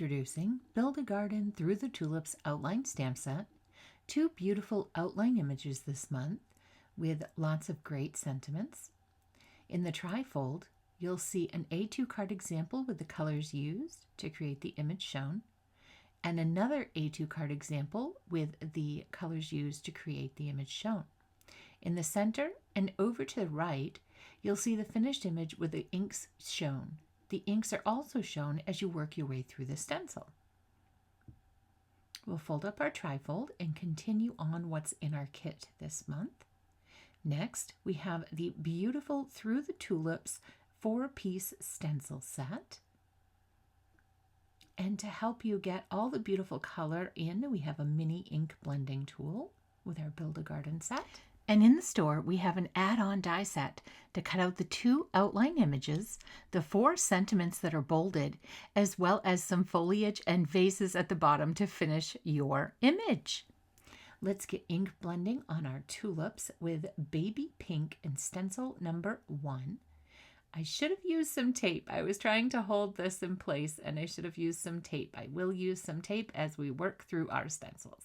Introducing Build a Garden Through the Tulips outline stamp set. 2 beautiful outline images this month with lots of great sentiments. In the trifold, you'll see an A2 card example with the colors used to create the image shown, and another A2 card example with the colors used to create the image shown. In the center and over to the right, you'll see the finished image with the inks shown. The inks are also shown as you work your way through the stencil. We'll fold up our trifold and continue on what's in our kit this month. Next, we have the beautiful Through the Tulips 4-piece stencil set. And to help you get all the beautiful color in, we have a mini ink blending tool with our Build a Garden set. And in the store, we have an add-on die set to cut out the 2 outline images, the 4 sentiments that are bolded, as well as some foliage and vases at the bottom to finish your image. Let's get ink blending on our tulips with baby pink and stencil number 1. I should have used some tape. I was trying to hold this in place and I should have used some tape. I will use some tape as we work through our stencils.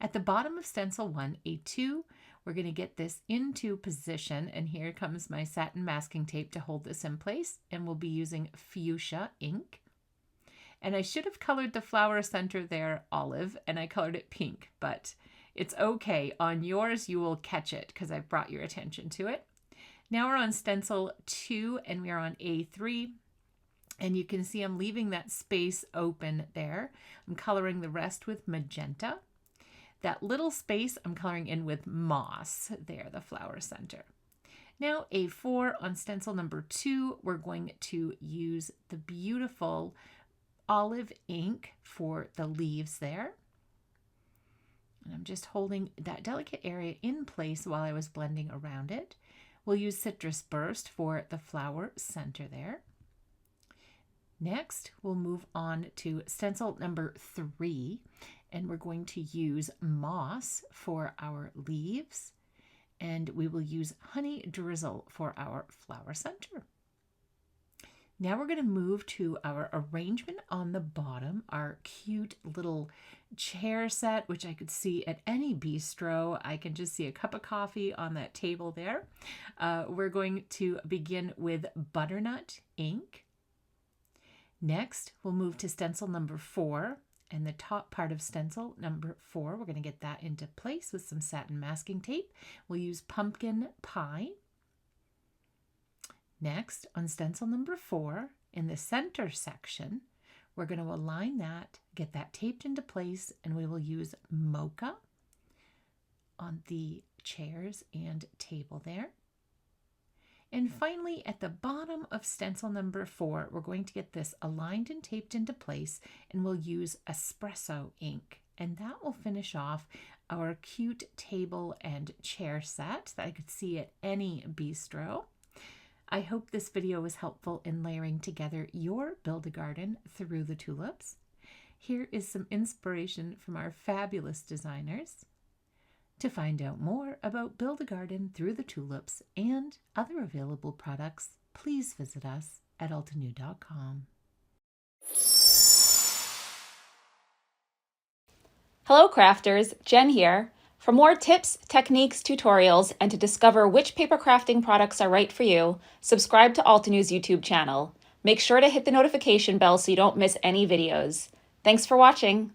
At the bottom of stencil 1, A2, we're going to get this into position, and here comes my satin masking tape to hold this in place, and we'll be using fuchsia ink. And I should have colored the flower center there olive, and I colored it pink, but it's okay. On yours, you will catch it because I've brought your attention to it. Now we're on stencil 2, and we're on A3. And you can see I'm leaving that space open there. I'm coloring the rest with magenta. That little space I'm coloring in with moss there, the flower center. Now A4 on stencil number 2, we're going to use the beautiful olive ink for the leaves there. And I'm just holding that delicate area in place while I was blending around it. We'll use Citrus Burst for the flower center there. Next, we'll move on to stencil number 3, and we're going to use moss for our leaves, and we will use honey drizzle for our flower center. Now we're going to move to our arrangement on the bottom, our cute little chair set, which I could see at any bistro. I can just see a cup of coffee on that table there. We're going to begin with butternut ink. Next, we'll move to stencil number 4, and the top part of stencil number 4, we're going to get that into place with some satin masking tape. We'll use pumpkin pie. Next, on stencil number 4, in the center section, we're going to align that, get that taped into place, and we will use mocha on the chairs and table there. And finally, at the bottom of stencil number 4, we're going to get this aligned and taped into place, and we'll use espresso ink. And that will finish off our cute table and chair set that I could see at any bistro. I hope this video was helpful in layering together your Build-A-Garden Through the Tulips. Here is some inspiration from our fabulous designers. To find out more about Build-A-Garden Through the Tulips and other available products, please visit us at altenew.com. Hello crafters, Jen here. For more tips, techniques, tutorials, and to discover which paper crafting products are right for you, subscribe to Altenew's YouTube channel. Make sure to hit the notification bell so you don't miss any videos. Thanks for watching.